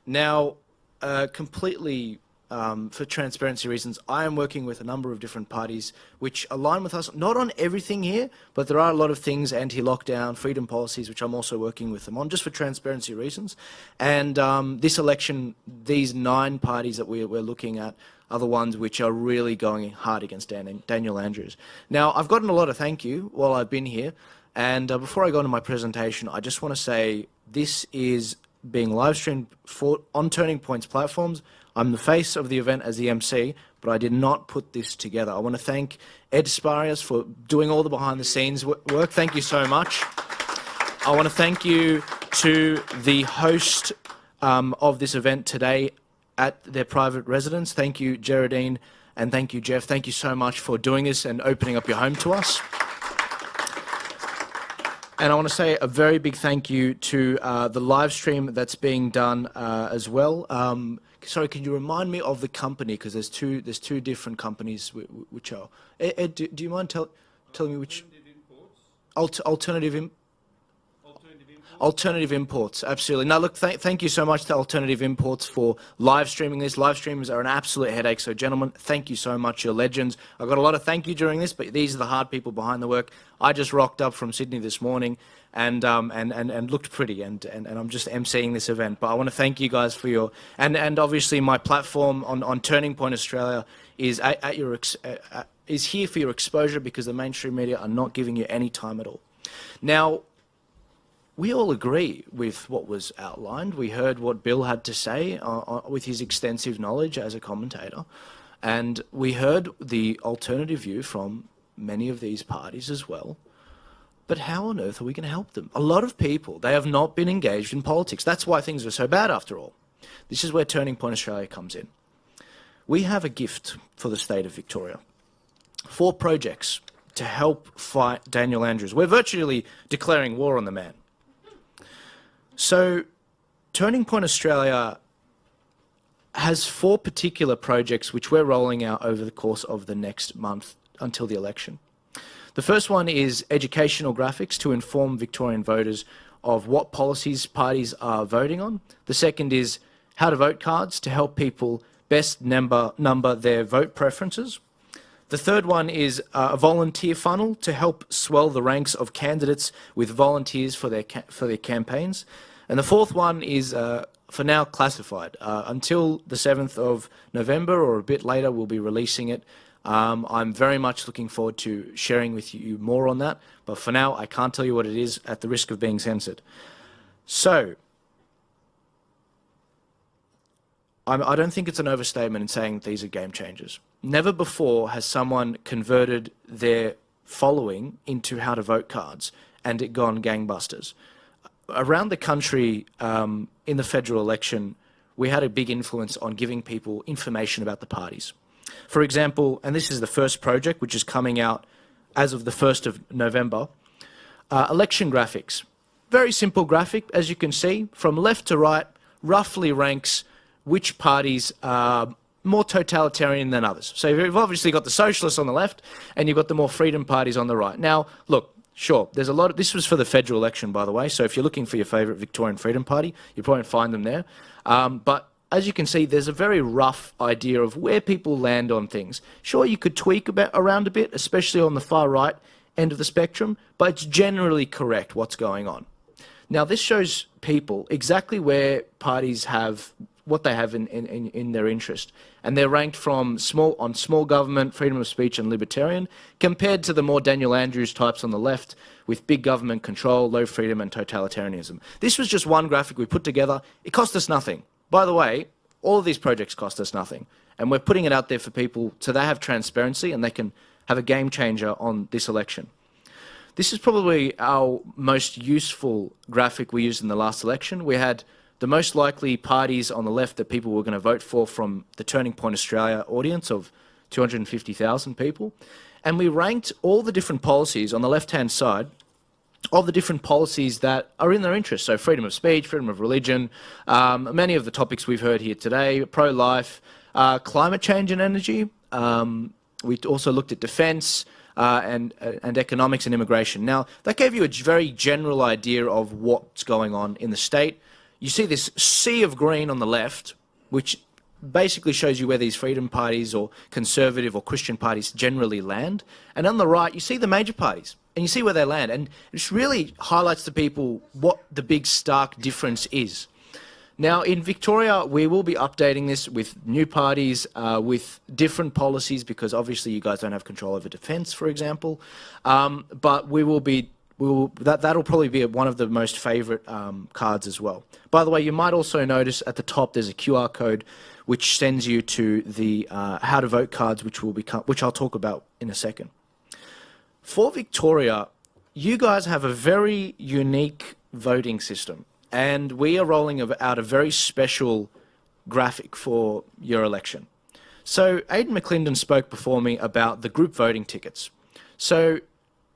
Now, completely for transparency reasons, I am working with a number of different parties which align with us, not on everything here, but there are a lot of things, anti-lockdown, freedom policies, which I'm also working with them on, just for transparency reasons. And this election, these 9 parties that we're looking at are the ones which are really going hard against Daniel Andrews. Now, I've gotten a lot of thank you while I've been here, and before I go into my presentation, I just want to say this is being live streamed on Turning Point's platforms. I'm the face of the event as the MC, but I did not put this together. I want to thank Ed Sparius for doing all the behind-the-scenes work. Thank you so much. I want to thank you to the host of this event today at their private residence. Thank you, Geraldine, and thank you, Jeff. Thank you so much for doing this and opening up your home to us. And I want to say a very big thank you to the live stream that's being done as well. Sorry, can you remind me of the company? Because there's two different companies which are. Ed, do you mind telling me which? Alternative Imports, absolutely. Now, look, thank you so much to Alternative Imports for live streaming this. Live streams are an absolute headache, so gentlemen, thank you so much. You're legends. I got a lot of thank you during this, but these are the hard people behind the work. I just rocked up from Sydney this morning and looked pretty, and I'm just emceeing this event. But I want to thank you guys for your and obviously my platform on Turning Point Australia is is here for your exposure because the mainstream media are not giving you any time at all. Now, we all agree with what was outlined. We heard what Bill had to say with his extensive knowledge as a commentator. And we heard the alternative view from many of these parties as well. But how on earth are we going to help them? A lot of people, they have not been engaged in politics. That's why things are so bad after all. This is where Turning Point Australia comes in. We have a gift for the state of Victoria. 4 projects to help fight Daniel Andrews. We're virtually declaring war on the man. So, Turning Point Australia has 4 particular projects which we're rolling out over the course of the next month until the election. The first one is educational graphics to inform Victorian voters of what policies parties are voting on. The second is how to vote cards to help people best number their vote preferences. The third one is a volunteer funnel to help swell the ranks of candidates with volunteers for their campaigns. And the fourth one is, for now, classified. Until the 7th of November or a bit later, we'll be releasing it. I'm very much looking forward to sharing with you more on that. But for now, I can't tell you what it is at the risk of being censored. So, I don't think it's an overstatement in saying these are game changers. Never before has someone converted their following into how to vote cards and it gone gangbusters. Around the country, in the federal election, we had a big influence on giving people information about the parties. For example, and this is the first project which is coming out as of the 1st of November, election graphics. Very simple graphic, as you can see, from left to right, roughly ranks which parties are more totalitarian than others. So you've obviously got the socialists on the left and you've got the more freedom parties on the right. Now, look, sure, there's a lot of, this was for the federal election, by the way, so if you're looking for your favourite Victorian Freedom Party, you probably find them there. But as you can see, there's a very rough idea of where people land on things. Sure, you could tweak around a bit, especially on the far right end of the spectrum, but it's generally correct what's going on. Now, this shows people exactly where parties have what they have in their interest. And they're ranked from small government, freedom of speech and libertarian, compared to the more Daniel Andrews types on the left with big government control, low freedom and totalitarianism. This was just one graphic we put together. It cost us nothing. By the way, all of these projects cost us nothing. And we're putting it out there for people so they have transparency and they can have a game changer on this election. This is probably our most useful graphic we used in the last election. We had the most likely parties on the left that people were going to vote for from the Turning Point Australia audience of 250,000 people. And we ranked all the different policies on the left-hand side of the different policies that are in their interest. So freedom of speech, freedom of religion, many of the topics we've heard here today, pro-life, climate change and energy. We also looked at defence and economics and immigration. Now, that gave you a very general idea of what's going on in the state. you see this sea of green on the left, which basically shows you where these freedom parties or conservative or Christian parties generally land. And on the right, you see the major parties, and you see where they land. And it really highlights to people what the big stark difference is. Now, in Victoria, we will be updating this with new parties, with different policies, because obviously you guys don't have control over defence, for example. But that'll probably be one of the most favourite cards as well. By the way, you might also notice at the top there's a QR code which sends you to the how to vote cards, which I'll talk about in a second. For Victoria, you guys have a very unique voting system, and we are rolling out a very special graphic for your election. So Aidan McClendon spoke before me about the group voting tickets. So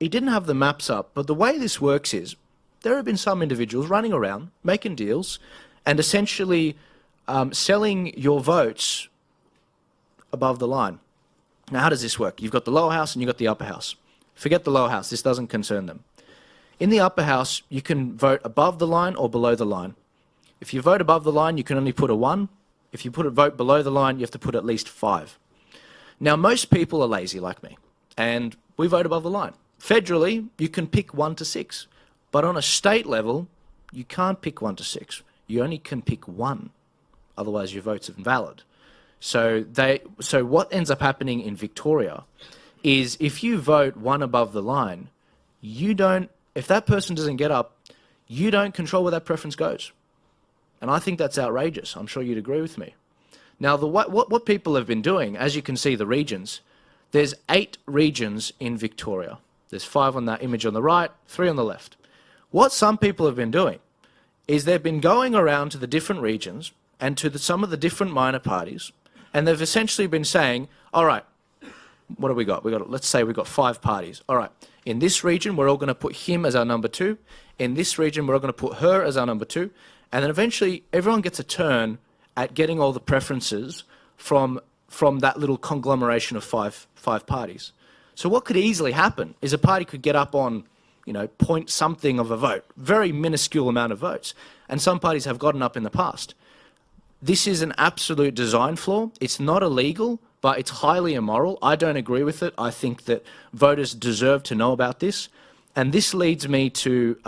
he didn't have the maps up, but the way this works is there have been some individuals running around, making deals, and essentially selling your votes above the line. Now, how does this work? You've got the lower house and you've got the upper house. Forget the lower house. This doesn't concern them. In the upper house, you can vote above the line or below the line. If you vote above the line, you can only put a 1. If you vote below the line, you have to put at least 5. Now, most people are lazy like me, and we vote above the line. Federally, you can pick 1 to 6. But on a state level, you can't pick 1 to 6. You only can pick 1. Otherwise, your vote's invalid. So what ends up happening in Victoria is if you vote 1 above the line, if that person doesn't get up, you don't control where that preference goes. And I think that's outrageous. I'm sure you'd agree with me. Now, what people have been doing, as you can see the regions, there's 8 regions in Victoria. There's 5 on that image on the right, 3 on the left. What some people have been doing is they've been going around to the different regions and to some of the different minor parties, and they've essentially been saying, all right, what have we got? Let's say we've got 5 parties. All right, in this region, we're all going to put him as our number 2. In this region, we're all going to put her as our number 2. And then eventually, everyone gets a turn at getting all the preferences from that little conglomeration of five parties. So what could easily happen is a party could get up on, point something of a vote, very minuscule amount of votes. And some parties have gotten up in the past. This is an absolute design flaw. It's not illegal, but it's highly immoral. I don't agree with it. I think that voters deserve to know about this. And this leads me to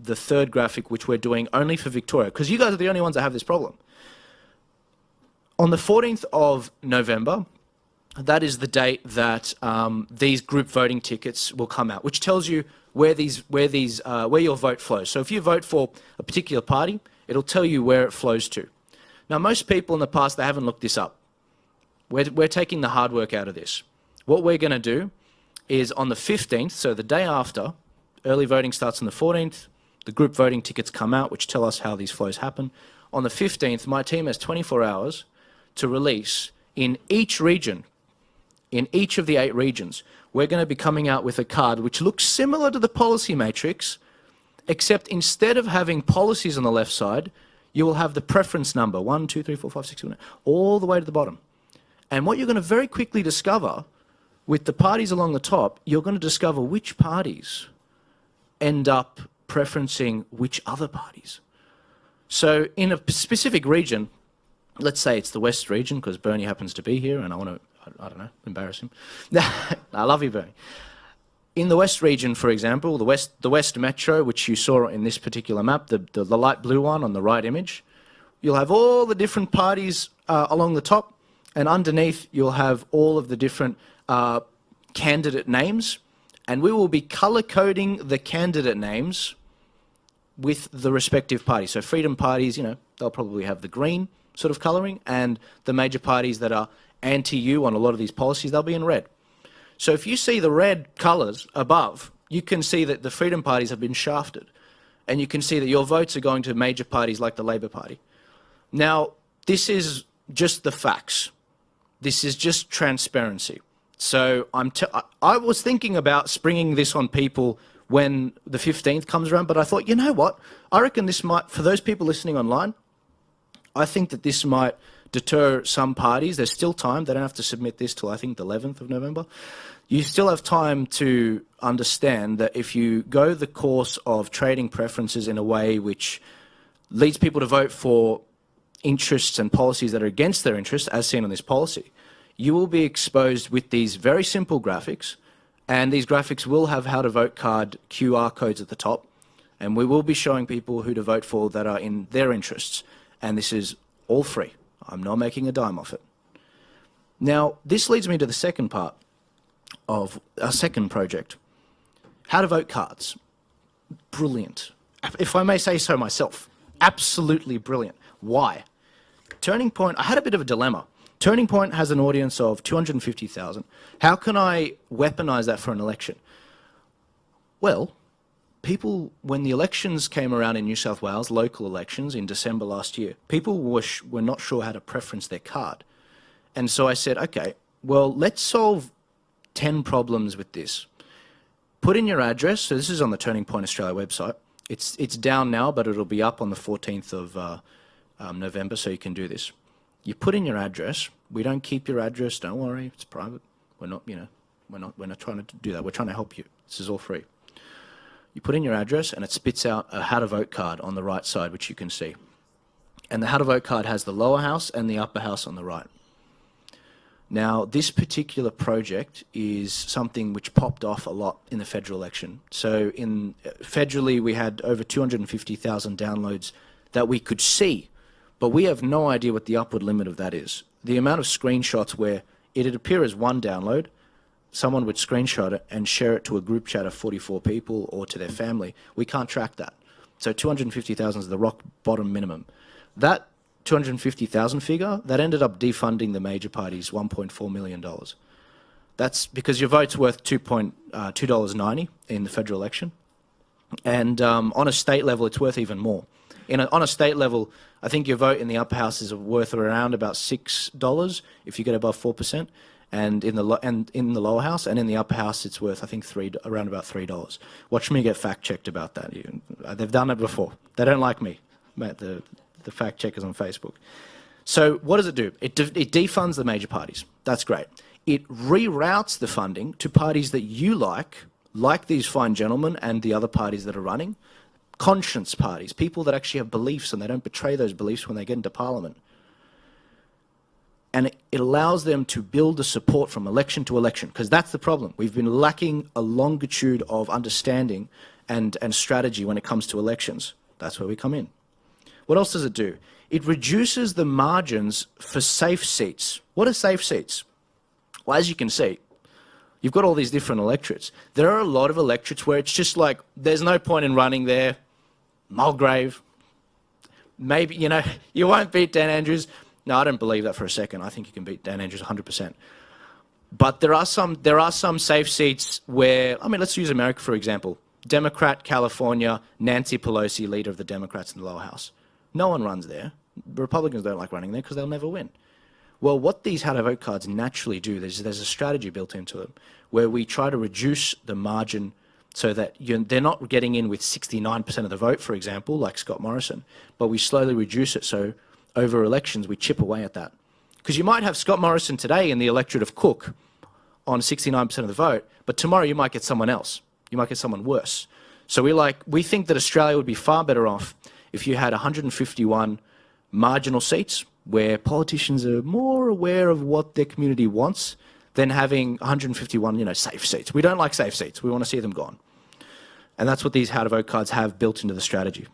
the third graphic, which we're doing only for Victoria, because you guys are the only ones that have this problem. On the 14th of November, that is the date that these group voting tickets will come out, which tells you where your vote flows. So if you vote for a particular party, it'll tell you where it flows to. Now, most people in the past, they haven't looked this up. We're taking the hard work out of this. What we're going to do is on the 15th, so the day after, early voting starts on the 14th, the group voting tickets come out, which tell us how these flows happen. On the 15th, my team has 24 hours to release in each region, in each of the 8 regions, we're going to be coming out with a card which looks similar to the policy matrix, except instead of having policies on the left side, you will have the preference number, 1, 2, 3, 4, 5, 6, 7, 8, all the way to the bottom. And what you're going to very quickly discover with the parties along the top, you're going to discover which parties end up preferencing which other parties. So in a specific region, let's say it's the West region, because Bernie happens to be here and I want to, I don't know, embarrass him. I love you, Bernie. In the West region, for example, the West Metro, which you saw in this particular map, the light blue one on the right image, you'll have all the different parties along the top, and underneath you'll have all of the different candidate names, and we will be colour-coding the candidate names with the respective parties. So freedom parties, they'll probably have the green sort of colouring, and the major parties that are anti-you on a lot of these policies, they'll be in red. So if you see the red colours above, you can see that the freedom parties have been shafted, and you can see that your votes are going to major parties like the Labor Party. Now, this is just the facts. This is just transparency. So I was thinking about springing this on people when the 15th comes around, but I thought, you know what? I reckon this might, for those people listening online, I think that this might deter some parties. There's still time. They don't have to submit this till, I think, the 11th of November. You still have time to understand that if you go the course of trading preferences in a way which leads people to vote for interests and policies that are against their interests, as seen on this policy, you will be exposed with these very simple graphics, and these graphics will have how to vote card QR codes at the top, and we will be showing people who to vote for that are in their interests, and this is all free. I'm not making a dime off it. Now, this leads me to the second part of our second project. How to vote cards. Brilliant. If I may say so myself, absolutely brilliant. Why? Turning Point, I had a bit of a dilemma. Turning Point has an audience of 250,000. How can I weaponize that for an election? Well, people, when the elections came around in New South Wales, local elections in December last year, people were not sure how to preference their card. And so I said, okay, well, let's solve 10 problems with this. Put in your address. So this is on the Turning Point Australia website. It's down now, but it'll be up on the 14th of November, so you can do this. You put in your address. We don't keep your address. Don't worry, it's private. We're not, we're not trying to do that. We're trying to help you. This is all free. You put in your address, and it spits out a how to vote card on the right side, which you can see. And the how to vote card has the lower house and the upper house on the right. Now, this particular project is something which popped off a lot in the federal election. So federally, we had over 250,000 downloads that we could see, but we have no idea what the upward limit of that is. The amount of screenshots where it'd appear as one download, someone would screenshot it and share it to a group chat of 44 people or to their family. We can't track that. So 250,000 is the rock bottom minimum. That 250,000 figure, that ended up defunding the major parties $1.4 million. That's because your vote's worth $2.90 in the federal election. And on a state level, it's worth even more. On a state level, I think your vote in the upper house is worth around about $6 if you get above 4%. And in the lower house, and in the upper house, it's worth, I think, around about $3. Watch me get fact-checked about that. They've done it before. They don't like me, the fact-checkers on Facebook. So what does it do? It defunds the major parties. That's great. It reroutes the funding to parties that you like these fine gentlemen and the other parties that are running, conscience parties, people that actually have beliefs and they don't betray those beliefs when they get into Parliament. And it allows them to build the support from election to election, because that's the problem. We've been lacking a longitude of understanding and strategy when it comes to elections. That's where we come in. What else does it do? It reduces the margins for safe seats. What are safe seats? Well, as you can see, you've got all these different electorates. There are a lot of electorates where it's just like, there's no point in running there. Mulgrave, maybe, you won't beat Dan Andrews. No, I don't believe that for a second. I think you can beat Dan Andrews 100%. But there are some safe seats where, let's use America for example. Democrat, California, Nancy Pelosi, leader of the Democrats in the lower house. No one runs there. Republicans don't like running there because they'll never win. Well, what these how to vote cards naturally do, there's a strategy built into them where we try to reduce the margin so that they're not getting in with 69% of the vote, for example, like Scott Morrison, but we slowly reduce it so over elections we chip away at that. Because you might have Scott Morrison today in the electorate of Cook on 69% of the vote, but tomorrow you might get someone else. You might get someone worse. So we think that Australia would be far better off if you had 151 marginal seats where politicians are more aware of what their community wants than having 151, safe seats. We don't like safe seats. We want to see them gone. And that's what these how to vote cards have built into the strategy.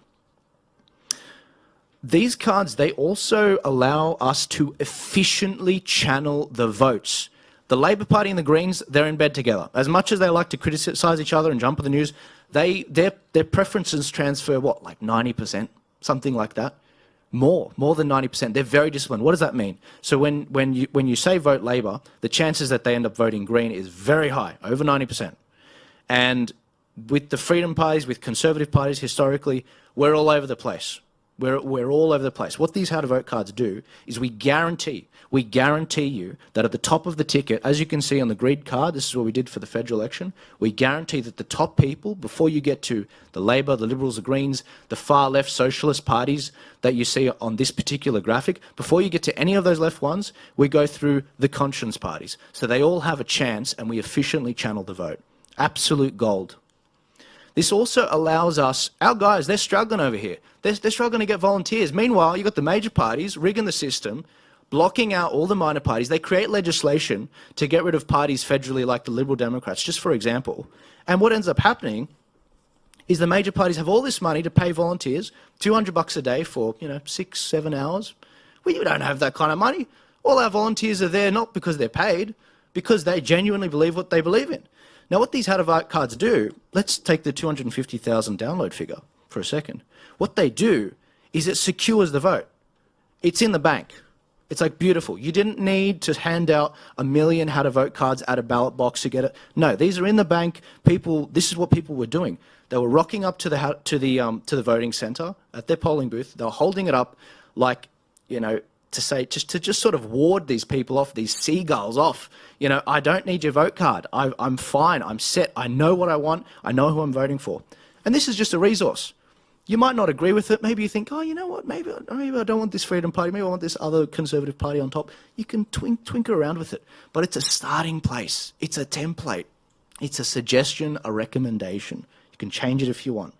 These cards, they also allow us to efficiently channel the votes. The Labor Party and the Greens, they're in bed together. As much as they like to criticise each other and jump on the news, their preferences transfer, like 90%? Something like that. More than 90%. They're very disciplined. What does that mean? So when you say vote Labor, the chances that they end up voting Green is very high, over 90%. And with the freedom parties, with conservative parties, historically, we're all over the place. We're all over the place. What these how to vote cards do is we guarantee you that at the top of the ticket, as you can see on the grid card, this is what we did for the federal election, we guarantee that the top people, before you get to the Labor, the Liberals, the Greens, the far left socialist parties that you see on this particular graphic, before you get to any of those left ones, we go through the conscience parties. So they all have a chance and we efficiently channel the vote. Absolute gold. This also allows us, our guys, they're struggling over here. They're struggling to get volunteers. Meanwhile, you've got the major parties rigging the system, blocking out all the minor parties. They create legislation to get rid of parties federally like the Liberal Democrats, just for example. And what ends up happening is the major parties have all this money to pay volunteers, $200 a day for, 6, 7 hours. We don't have that kind of money. All our volunteers are there not because they're paid, because they genuinely believe what they believe in. Now, what these how to vote cards do, let's take the 250,000 download figure for a second. What they do is it secures the vote. It's in the bank. It's like beautiful. You didn't need to hand out 1 million how to vote cards at a ballot box to get it. No, these are in the bank. People, this is what people were doing. They were rocking up to the voting centre at their polling booth. They were holding it up like, to just sort of ward these people off, these seagulls off. I don't need your vote card. I'm fine. I'm set. I know what I want. I know who I'm voting for. And this is just a resource. You might not agree with it. Maybe you think, oh, you know what? Maybe I don't want this Freedom Party. Maybe I want this other Conservative Party on top. You can twinkle around with it. But it's a starting place. It's a template. It's a suggestion, a recommendation. You can change it if you want.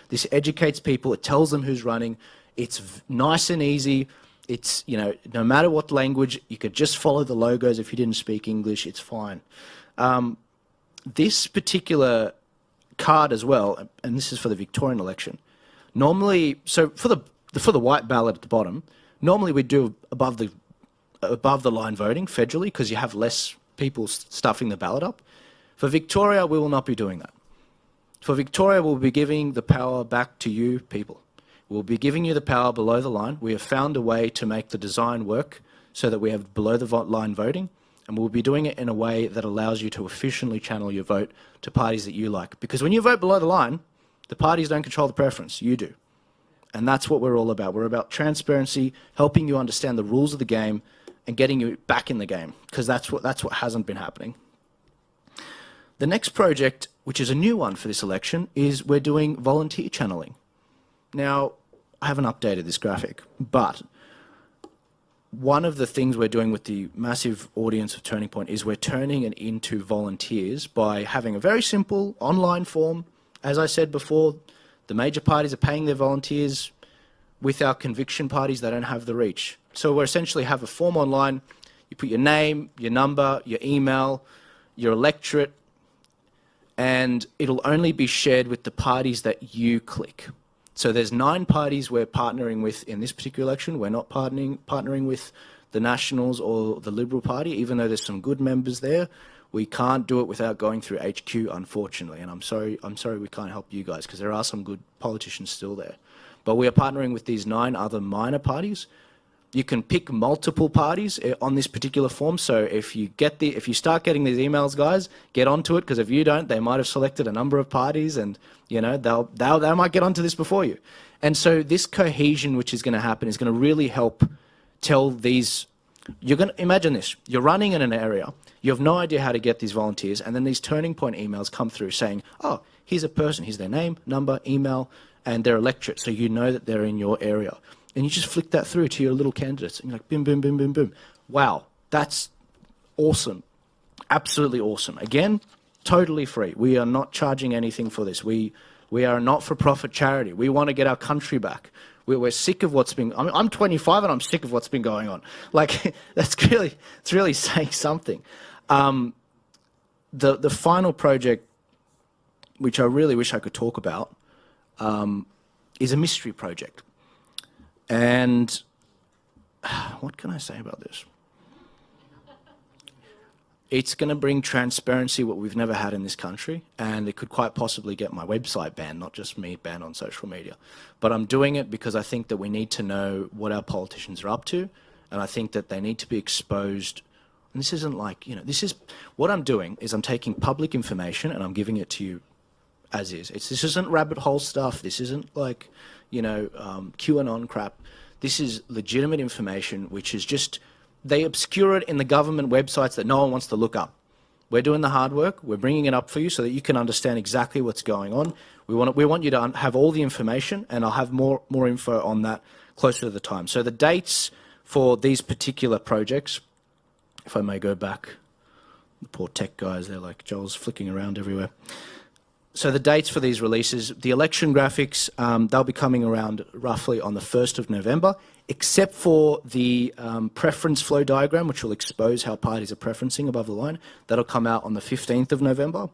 This educates people. It tells them who's running. It's nice and easy. It's, no matter what language, you could just follow the logos. If you didn't speak English, it's fine. This particular card as well, and this is for the Victorian election, normally, so for the white ballot at the bottom, normally we do above the line voting federally because you have less people stuffing the ballot up. For Victoria, we will not be doing that. For Victoria, we'll be giving the power back to you people. We'll be giving you the power below the line. We have found a way to make the design work so that we have below the line voting, and we'll be doing it in a way that allows you to efficiently channel your vote to parties that you like. Because when you vote below the line, the parties don't control the preference, you do. And that's what we're all about. We're about transparency, helping you understand the rules of the game and getting you back in the game, because that's what hasn't been happening. The next project, which is a new one for this election, is we're doing volunteer channeling. Now, I haven't updated this graphic, but one of the things we're doing with the massive audience of Turning Point is we're turning it into volunteers by having a very simple online form. As I said before, the major parties are paying their volunteers. With our conviction parties, they don't have the reach. So we essentially have a form online. You put your name, your number, your email, your electorate, and it'll only be shared with the parties that you click. So there's 9 parties we're partnering with in this particular election. We're not partnering with the Nationals or the Liberal Party, even though there's some good members there. We can't do it without going through HQ, unfortunately, and I'm sorry we can't help you guys because there are some good politicians still there. But we are partnering with these 9 other minor parties. You can pick multiple parties on this particular form. So if you start getting these emails, guys, get onto it, because if you don't, they might have selected a number of parties, and they might get onto this before you. And so this cohesion, which is going to happen, is going to really help tell these. You're going to imagine this: you're running in an area, you have no idea how to get these volunteers, and then these Turning Point emails come through saying, "Oh, here's a person, here's their name, number, email, and their electorate," so you know that they're in your area. And you just flick that through to your little candidates, and you're like, boom, boom, boom, boom, boom. Wow, that's awesome. Absolutely awesome. Again, totally free. We are not charging anything for this. We are a not-for-profit charity. We want to get our country back. We're sick of what's been... I'm 25 and I'm sick of what's been going on. Like, it's really saying something. The final project, which I really wish I could talk about, is a mystery project. And what can I say about this? It's going to bring transparency, what we've never had in this country, and it could quite possibly get my website banned, not just me banned on social media. But I'm doing it because I think that we need to know what our politicians are up to, and I think that they need to be exposed. And this isn't like, this is, what I'm doing is I'm taking public information and I'm giving it to you as is. This isn't rabbit hole stuff. This isn't like, QAnon crap. This is legitimate information, which is just, they obscure it in the government websites that no one wants to look up. We're doing the hard work. We're bringing it up for you so that you can understand exactly what's going on. We want you to have all the information, and I'll have more info on that closer to the time. So the dates for these particular projects, if I may go back, the poor tech guys, they're like, Joel's flicking around everywhere. So the dates for these releases, the election graphics, they'll be coming around roughly on the 1st of November, except for the preference flow diagram, which will expose how parties are preferencing above the line. That'll come out on the 15th of November.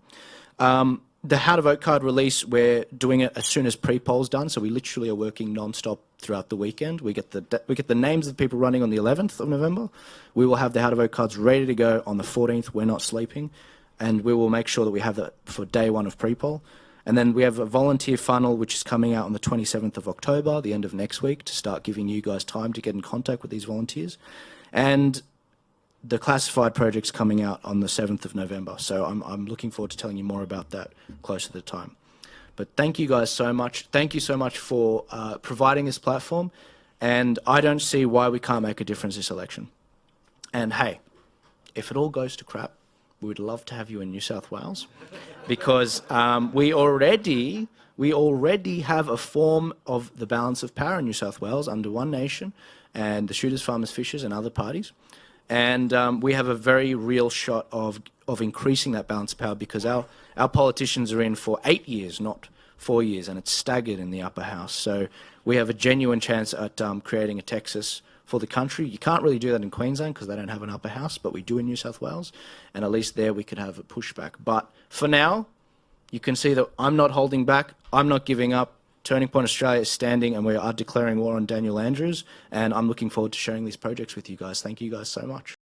The how to vote card release, we're doing it as soon as pre-poll's done, so we literally are working non-stop throughout the weekend. We get the names of the people running on the 11th of November. We will have the how to vote cards ready to go on the 14th. We're not sleeping. And we will make sure that we have that for day one of pre-poll. And then we have a volunteer funnel, which is coming out on the 27th of October, the end of next week, to start giving you guys time to get in contact with these volunteers. And the classified project's coming out on the 7th of November. So I'm looking forward to telling you more about that closer to the time. But thank you guys so much. Thank you so much for providing this platform. And I don't see why we can't make a difference this election. And hey, if it all goes to crap, we would love to have you in New South Wales, because we already have a form of the balance of power in New South Wales under One Nation and the Shooters, Farmers, Fishers and other parties. And we have a very real shot of increasing that balance of power, because our politicians are in for 8 years, not 4 years, and it's staggered in the Upper House. So we have a genuine chance at creating a Texas for the country. You can't really do that in Queensland because they don't have an Upper House, but we do in New South Wales, and at least there we could have a pushback. But for now, you can see that I'm not holding back. I'm not giving up. Turning Point Australia is standing, and we are declaring war on Daniel Andrews, and I'm looking forward to sharing these projects with you guys. Thank you guys so much.